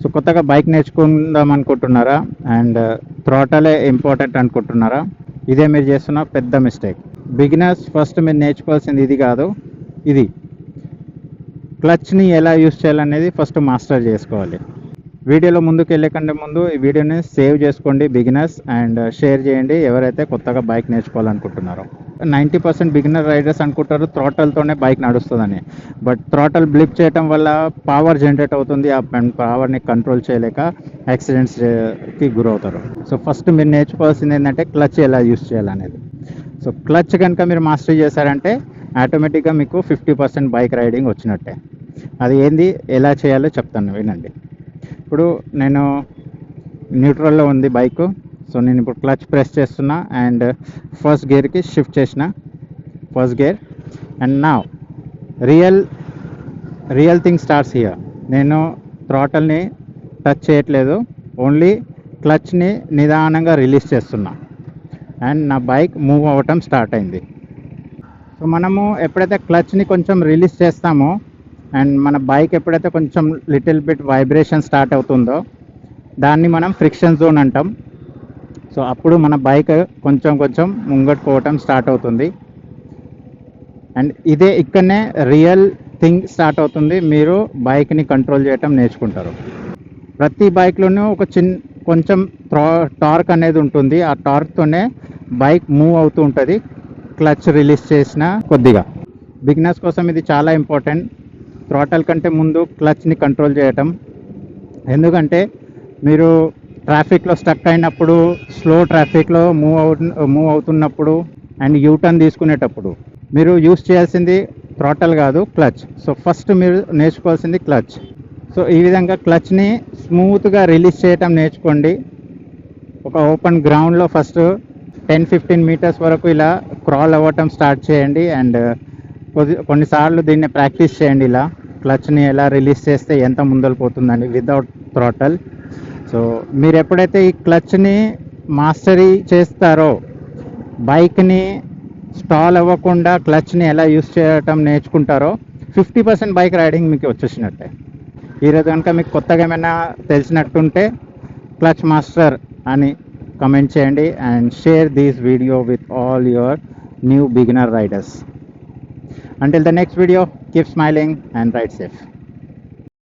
So కొత్తగా bike నేర్చుకుందాం అనుకుంటున్నారా అండ్ థ్రాటలే ఇంపార్టెంట్ అనుకుంటున్నారా? ఇదే మీరు చేస్తున్న పెద్ద మిస్టేక్. బిగినర్స్ ఫస్ట్ మీరు నేర్చుకోవాల్సింది ఇది కాదు, ఇది క్లచ్ని ఎలా యూస్ చేయాలనేది ఫస్ట్ మాస్టర్ చేసుకోవాలి. వీడియోలో ముందుకు వెళ్ళే కంటే ముందు ఈ వీడియోని సేవ్ చేసుకోండి బిగినర్స్, అండ్ షేర్ చేయండి ఎవరైతే కొత్తగా బైక్ నేర్చుకోవాలనుకుంటున్నారో. 90% బిగినర్ రైడర్స్ అనుకుంటారు థ్రాటల్తోనే బైక్ నడుస్తుందని, బట్ థ్రాటల్ బ్లిప్ చేయడం వల్ల పవర్ జనరేట్ అవుతుంది, ఆ పవర్ని కంట్రోల్ చేయలేక యాక్సిడెంట్స్కి గురవుతారు. సో ఫస్ట్ మీరు నేర్చుకోవాల్సింది ఏంటంటే క్లచ్ ఎలా యూస్ చేయాలనేది. సో క్లచ్ కనుక మీరు మాస్టరీ చేశారంటే ఆటోమేటిక్గా మీకు 50% బైక్ రైడింగ్ వచ్చినట్టే. అది ఏంది, ఎలా చేయాలో చెప్తాను వినండి. ఇప్పుడు నేను న్యూట్రల్లో ఉంది బైక్. సో నేను ఇప్పుడు క్లచ్ ప్రెస్ చేస్తున్నా అండ్ ఫస్ట్ గేర్కి షిఫ్ట్ చేసిన, ఫస్ట్ గేర్. అండ్ నా రియల్ థింగ్ స్టార్ట్స్ హియర్. నేను థ్రాటల్ని టచ్ చేయట్లేదు, ఓన్లీ క్లచ్ని నిదానంగా రిలీజ్ చేస్తున్నా అండ్ నా బైక్ మూవ్ అవ్వటం స్టార్ట్ అయింది. సో మనము ఎప్పుడైతే క్లచ్ని కొంచెం రిలీజ్ చేస్తామో అండ్ మన బైక్ ఎప్పుడైతే కొంచెం లిటిల్ బిట్ వైబ్రేషన్ స్టార్ట్ అవుతుందో దాన్ని మనం ఫ్రిక్షన్ జోన్ అంటాం. సో అప్పుడు మన బైక్ కొంచెం ముంగట్టుకోవటం స్టార్ట్ అవుతుంది. అండ్ ఇక్కడనే రియల్ థింగ్ స్టార్ట్ అవుతుంది, మీరు బైక్ని కంట్రోల్ చేయటం నేర్చుకుంటారు. ప్రతి బైక్లోనూ ఒక కొంచెం టార్క్ అనేది ఉంటుంది, ఆ టార్క్తోనే బైక్ మూవ్ అవుతూ ఉంటుంది క్లచ్ రిలీజ్ చేసిన కొద్దిగా. బిగినర్స్ కోసం ఇది చాలా ఇంపార్టెంట్, థ్రాటల్ కంటే ముందు క్లచ్ని కంట్రోల్ చేయటం. ఎందుకంటే మీరు ట్రాఫిక్లో స్టక్ అయినప్పుడు, స్లో ట్రాఫిక్లో మూవ్ అవుతున్నప్పుడు అండ్ యూటర్న్ తీసుకునేటప్పుడు మీరు యూస్ చేయాల్సింది థ్రాటల్ కాదు, క్లచ్. సో ఫస్ట్ మీరు నేర్చుకోవాల్సింది క్లచ్. సో ఈ విధంగా క్లచ్ని స్మూత్గా రిలీజ్ చేయటం నేర్చుకోండి. ఒక ఓపెన్ గ్రౌండ్లో ఫస్ట్ 10-15 మీటర్స్ వరకు ఇలా క్రాల్ అవ్వటం స్టార్ట్ చేయండి అండ్ కొన్నిసార్లు దీన్ని ప్రాక్టీస్ చేయండి, ఇలా క్లచ్ని ఎలా రిలీజ్ చేస్తే ఎంత ముందలు పోతుందండి వితౌట్ థ్రాటల్. సో మీరు ఎప్పుడైతే ఈ క్లచ్ని మాస్టరీ చేస్తారో, బైక్ని స్టాల్ అవ్వకుండా క్లచ్ని ఎలా యూస్ చేయటం నేర్చుకుంటారో 50% బైక్ రైడింగ్ మీకు వచ్చేసినట్టే. ఈరోజు కనుక మీకు కొత్తగా ఏమైనా తెలిసినట్టుంటే క్లచ్ మాస్టర్ అని కమెంట్ చేయండి and share this video with all your new beginner riders. Until the next video, keep smiling and ride safe.